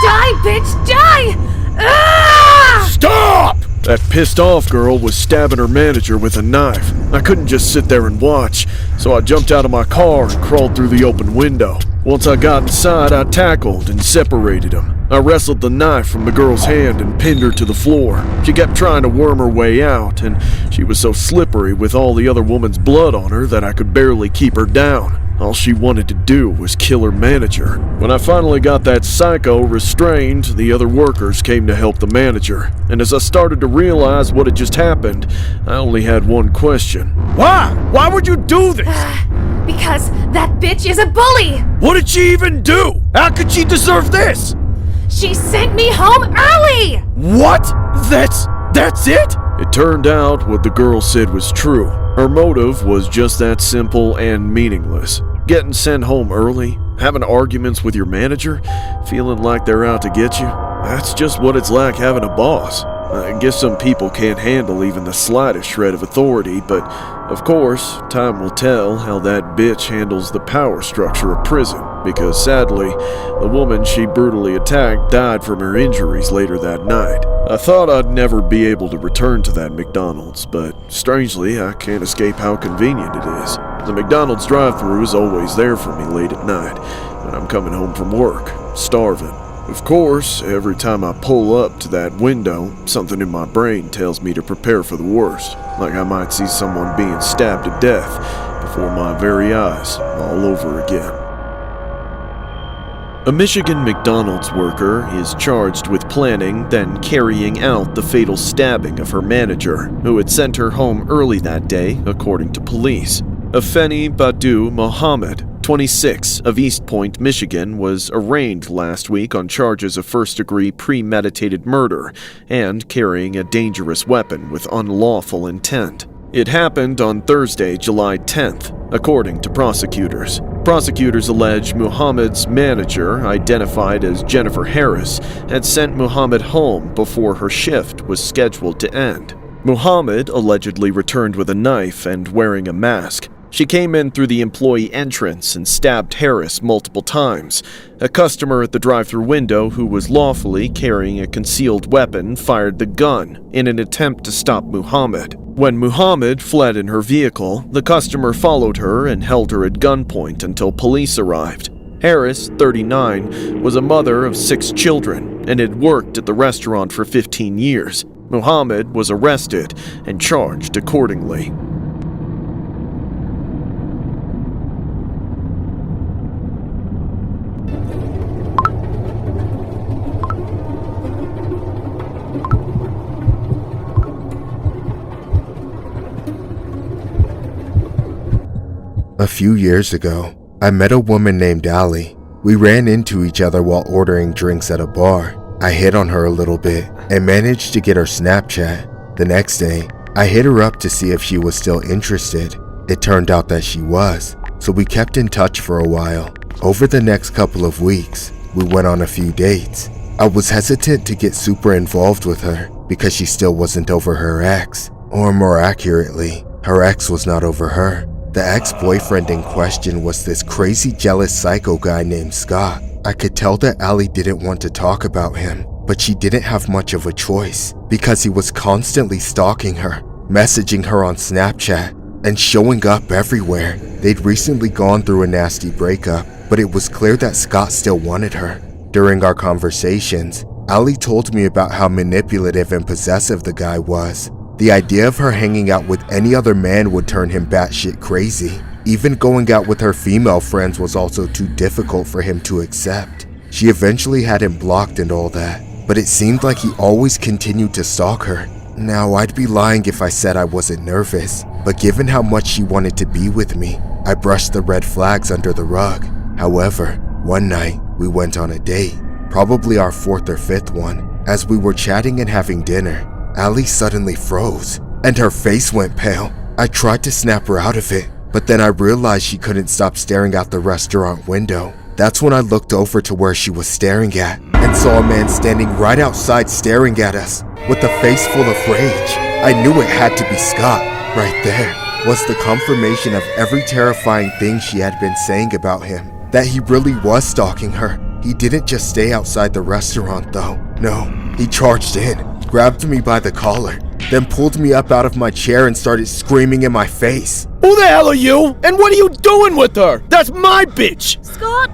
Die, bitch, die! Ah! Stop! That pissed off girl was stabbing her manager with a knife. I couldn't just sit there and watch, so I jumped out of my car and crawled through the open window. Once I got inside, I tackled and separated them. I wrestled the knife from the girl's hand and pinned her to the floor. She kept trying to worm her way out, and she was so slippery with all the other woman's blood on her that I could barely keep her down. All she wanted to do was kill her manager. When I finally got that psycho restrained, the other workers came to help the manager. And as I started to realize what had just happened, I only had one question. Why? Why would you do this? Because that bitch is a bully! What did she even do? How could she deserve this? She sent me home early! What? That's it? It turned out what the girl said was true. Her motive was just that simple and meaningless. Getting sent home early, having arguments with your manager, feeling like they're out to get you. That's just what it's like having a boss. I guess some people can't handle even the slightest shred of authority, but of course, time will tell how that bitch handles the power structure of prison, because sadly, the woman she brutally attacked died from her injuries later that night. I thought I'd never be able to return to that McDonald's, but strangely, I can't escape how convenient it is. The McDonald's drive-thru is always there for me late at night when I'm coming home from work, starving. Of course, every time I pull up to that window, something in my brain tells me to prepare for the worst, like I might see someone being stabbed to death before my very eyes all over again. A Michigan McDonald's worker is charged with planning, then carrying out the fatal stabbing of her manager, who had sent her home early that day, according to police. Afeni Badu Mohammed, 26, of East Point, Michigan, was arraigned last week on charges of first-degree premeditated murder and carrying a dangerous weapon with unlawful intent. It happened on Thursday, July 10th, according to prosecutors. Prosecutors allege Muhammad's manager, identified as Jennifer Harris, had sent Muhammad home before her shift was scheduled to end. Muhammad allegedly returned with a knife and wearing a mask. She came in through the employee entrance and stabbed Harris multiple times. A customer at the drive-thru window who was lawfully carrying a concealed weapon fired the gun in an attempt to stop Muhammad. When Muhammad fled in her vehicle, the customer followed her and held her at gunpoint until police arrived. Harris, 39, was a mother of 6 children and had worked at the restaurant for 15 years. Muhammad was arrested and charged accordingly. A few years ago, I met a woman named Allie. We ran into each other while ordering drinks at a bar. I hit on her a little bit and managed to get her Snapchat. The next day, I hit her up to see if she was still interested. It turned out that she was, so we kept in touch for a while. Over the next couple of weeks, we went on a few dates. I was hesitant to get super involved with her because she still wasn't over her ex. Or more accurately, her ex was not over her. The ex-boyfriend in question was this crazy jealous psycho guy named Scott. I could tell that Allie didn't want to talk about him, but she didn't have much of a choice because he was constantly stalking her, messaging her on Snapchat, and showing up everywhere. They'd recently gone through a nasty breakup, but it was clear that Scott still wanted her. During our conversations, Allie told me about how manipulative and possessive the guy was. The idea of her hanging out with any other man would turn him batshit crazy. Even going out with her female friends was also too difficult for him to accept. She eventually had him blocked and all that, but it seemed like he always continued to stalk her. Now, I'd be lying if I said I wasn't nervous, but given how much she wanted to be with me, I brushed the red flags under the rug. However, one night, we went on a date, probably our 4th or 5th one. As we were chatting and having dinner, Allie suddenly froze, and her face went pale. I tried to snap her out of it, but then I realized she couldn't stop staring out the restaurant window. That's when I looked over to where she was staring at, and saw a man standing right outside staring at us, with a face full of rage. I knew it had to be Scott. Right there was the confirmation of every terrifying thing she had been saying about him. That he really was stalking her. He didn't just stay outside the restaurant though. No, he charged in, grabbed me by the collar, then pulled me up out of my chair and started screaming in my face. Who the hell are you? And what are you doing with her? That's my bitch! Scott,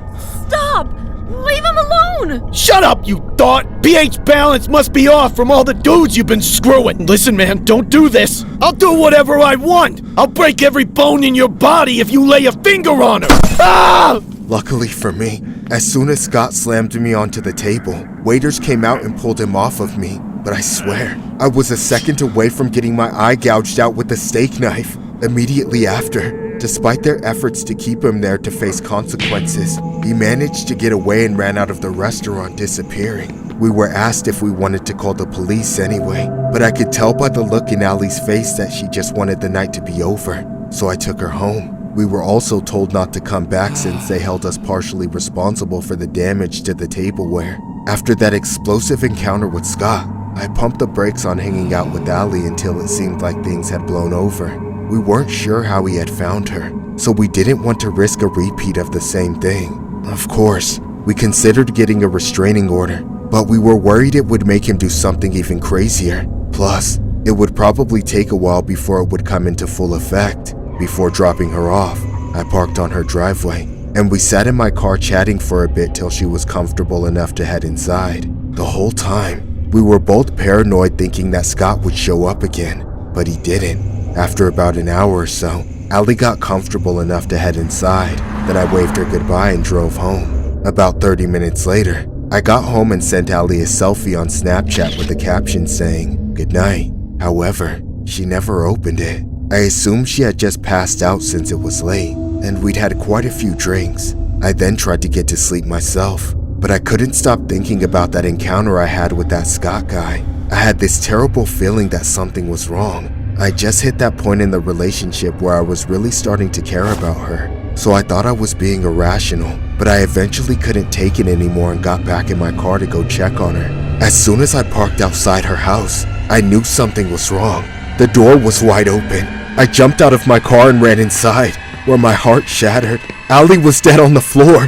stop! Leave him alone! Shut up, you thought! pH balance must be off from all the dudes you've been screwing. Listen, man, don't do this. I'll do whatever I want. I'll break every bone in your body if you lay a finger on her. Ah! Luckily for me, as soon as Scott slammed me onto the table, waiters came out and pulled him off of me. But I swear, I was a second away from getting my eye gouged out with a steak knife. Immediately after, despite their efforts to keep him there to face consequences, he managed to get away and ran out of the restaurant, disappearing. We were asked if we wanted to call the police anyway, but I could tell by the look in Allie's face that she just wanted the night to be over, so I took her home. We were also told not to come back since they held us partially responsible for the damage to the tableware. After that explosive encounter with Scott, I pumped the brakes on hanging out with Allie until it seemed like things had blown over. We weren't sure how he had found her, so we didn't want to risk a repeat of the same thing. Of course, we considered getting a restraining order, but we were worried it would make him do something even crazier. Plus, it would probably take a while before it would come into full effect. Before dropping her off, I parked on her driveway, and we sat in my car chatting for a bit till she was comfortable enough to head inside. The whole time, we were both paranoid thinking that Scott would show up again, but he didn't. After about an hour or so, Allie got comfortable enough to head inside, then I waved her goodbye and drove home. About 30 minutes later, I got home and sent Allie a selfie on Snapchat with a caption saying, "Good night." However, she never opened it. I assumed she had just passed out since it was late, and we'd had quite a few drinks. I then tried to get to sleep myself, but I couldn't stop thinking about that encounter I had with that Scott guy. I had this terrible feeling that something was wrong. I just hit that point in the relationship where I was really starting to care about her, so I thought I was being irrational, but I eventually couldn't take it anymore and got back in my car to go check on her. As soon as I parked outside her house, I knew something was wrong. The door was wide open. I jumped out of my car and ran inside, where my heart shattered. Allie was dead on the floor,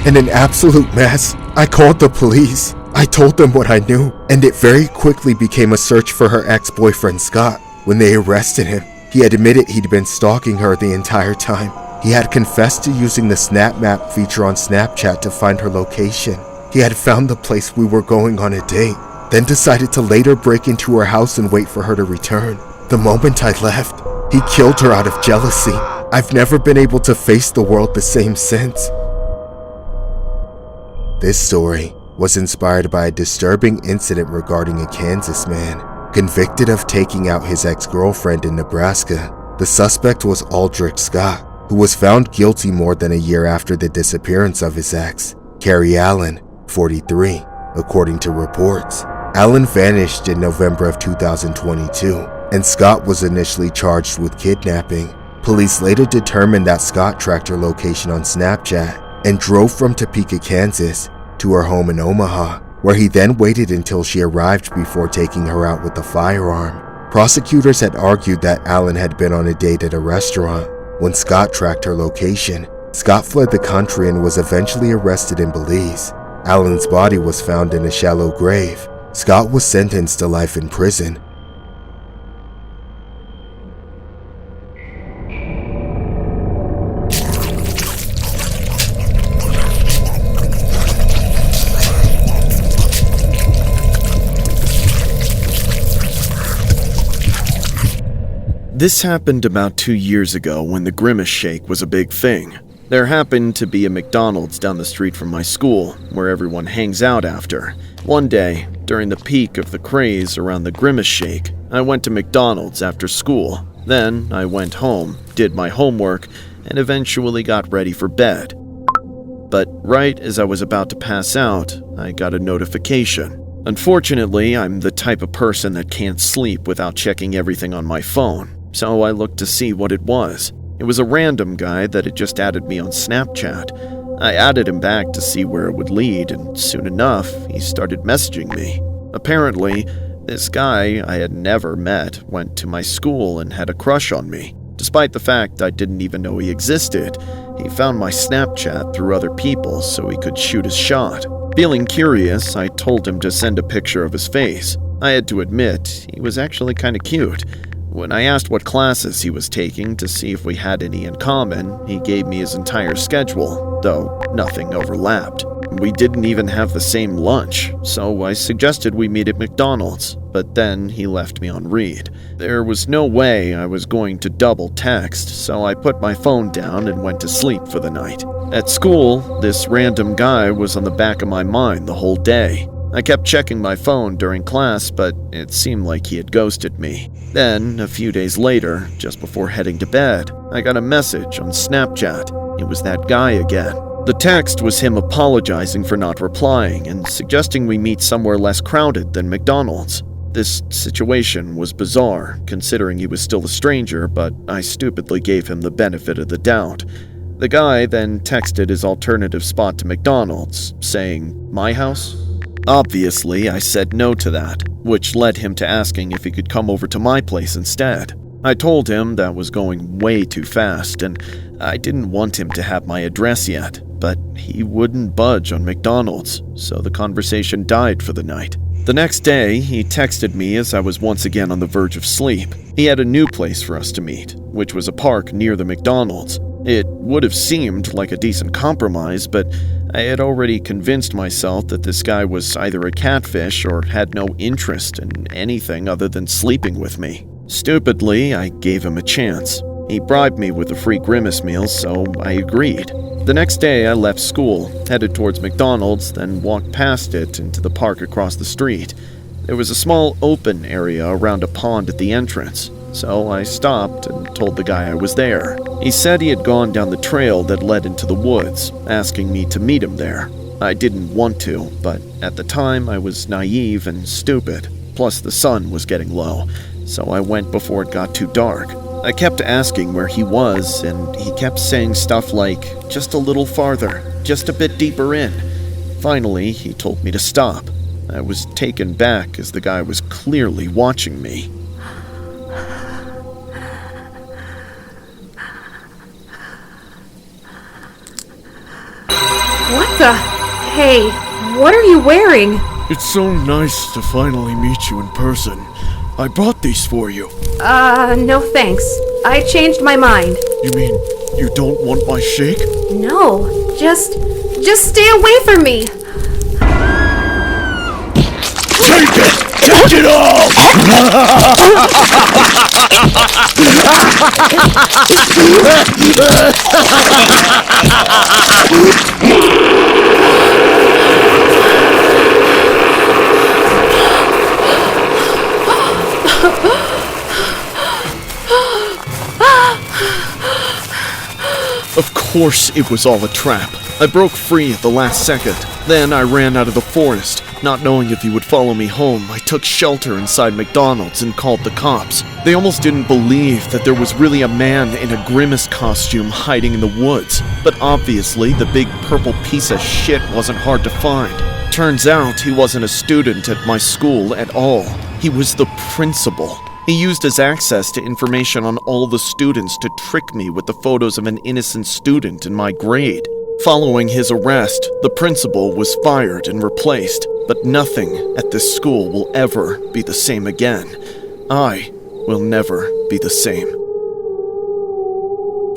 in an absolute mess. I called the police. I told them what I knew, and it very quickly became a search for her ex-boyfriend Scott. When they arrested him, he admitted he'd been stalking her the entire time. He had confessed to using the Snap Map feature on Snapchat to find her location. He had found the place we were going on a date, then decided to later break into her house and wait for her to return. The moment I left, he killed her out of jealousy. I've never been able to face the world the same since. This story was inspired by a disturbing incident regarding a Kansas man convicted of taking out his ex-girlfriend in Nebraska. The suspect was Aldrich Scott, who was found guilty more than a year after the disappearance of his ex, Carrie Allen, 43, according to reports. Allen vanished in November of 2022, and Scott was initially charged with kidnapping. Police later determined that Scott tracked her location on Snapchat and drove from Topeka, Kansas, to her home in Omaha, where he then waited until she arrived before taking her out with a firearm. Prosecutors had argued that Allen had been on a date at a restaurant when Scott tracked her location. Scott fled the country and was eventually arrested in Belize. Allen's body was found in a shallow grave. Scott was sentenced to life in prison. This happened about 2 years ago when the Grimace Shake was a big thing. There happened to be a McDonald's down the street from my school, where everyone hangs out after. One day, during the peak of the craze around the Grimace Shake, I went to McDonald's after school. Then I went home, did my homework, and eventually got ready for bed. But right as I was about to pass out, I got a notification. Unfortunately, I'm the type of person that can't sleep without checking everything on my phone, so I looked to see what it was. It was a random guy that had just added me on Snapchat. I added him back to see where it would lead, and soon enough, he started messaging me. Apparently, this guy I had never met went to my school and had a crush on me. Despite the fact I didn't even know he existed, he found my Snapchat through other people so he could shoot his shot. Feeling curious, I told him to send a picture of his face. I had to admit, he was actually kinda cute. When I asked what classes he was taking to see if we had any in common, he gave me his entire schedule, though nothing overlapped. We didn't even have the same lunch, so I suggested we meet at McDonald's, but then he left me on read. There was no way I was going to double text, so I put my phone down and went to sleep for the night. At school, this random guy was on the back of my mind the whole day. I kept checking my phone during class, but it seemed like he had ghosted me. Then, a few days later, just before heading to bed, I got a message on Snapchat. It was that guy again. The text was him apologizing for not replying and suggesting we meet somewhere less crowded than McDonald's. This situation was bizarre, considering he was still a stranger, but I stupidly gave him the benefit of the doubt. The guy then texted his alternative spot to McDonald's, saying, "My house?" Obviously, I said no to that, which led him to asking if he could come over to my place instead. I told him that was going way too fast, and I didn't want him to have my address yet, but he wouldn't budge on McDonald's, so the conversation died for the night. The next day, he texted me as I was once again on the verge of sleep. He had a new place for us to meet, which was a park near the McDonald's. It would have seemed like a decent compromise, but I had already convinced myself that this guy was either a catfish or had no interest in anything other than sleeping with me. Stupidly, I gave him a chance. He bribed me with a free Grimace meal, so I agreed. The next day, I left school, headed towards McDonald's, then walked past it into the park across the street. There was a small open area around a pond at the entrance, so I stopped and told the guy I was there. He said he had gone down the trail that led into the woods, asking me to meet him there. I didn't want to, but at the time I was naive and stupid. Plus the sun was getting low, so I went before it got too dark. I kept asking where he was, and he kept saying stuff like, "Just a little farther, just a bit deeper in." Finally, he told me to stop. I was taken back as the guy was clearly watching me. What the? Hey, what are you wearing? It's so nice to finally meet you in person. I brought these for you. No thanks. I changed my mind. You mean you don't want my shake? No, just stay away from me. Take it! Take it all! Of course it was all a trap. I broke free at the last second. Then I ran out of the forest. Not knowing if he would follow me home, I took shelter inside McDonald's and called the cops. They almost didn't believe that there was really a man in a Grimace costume hiding in the woods. But obviously, the big purple piece of shit wasn't hard to find. Turns out he wasn't a student at my school at all. He was the principal. He used his access to information on all the students to trick me with the photos of an innocent student in my grade. Following his arrest, the principal was fired and replaced, but nothing at this school will ever be the same again. I will never be the same.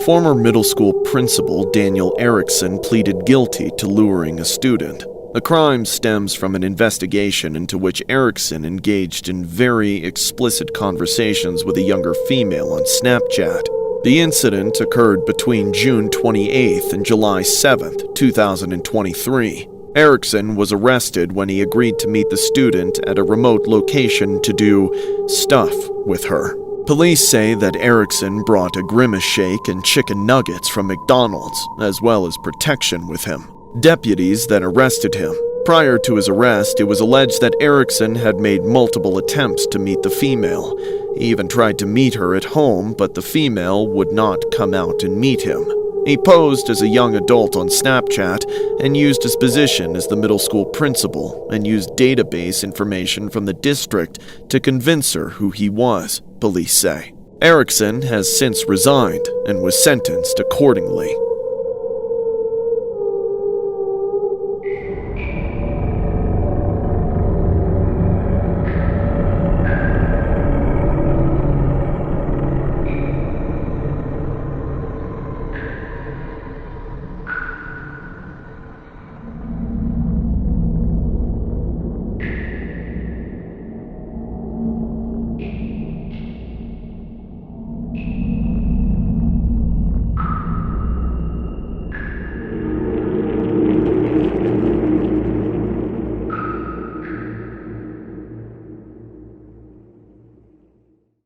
Former middle school principal Daniel Erickson pleaded guilty to luring a student. The crime stems from an investigation into which Erickson engaged in very explicit conversations with a younger female on Snapchat. The incident occurred between June 28th and July 7th, 2023. Erickson was arrested when he agreed to meet the student at a remote location to do stuff with her. Police say that Erickson brought a Grimace shake and chicken nuggets from McDonald's, as well as protection with him. Deputies then arrested him. Prior to his arrest, it was alleged that Erickson had made multiple attempts to meet the female. He even tried to meet her at home, but the female would not come out and meet him. He posed as a young adult on Snapchat and used his position as the middle school principal and used database information from the district to convince her who he was, police say. Erickson has since resigned and was sentenced accordingly.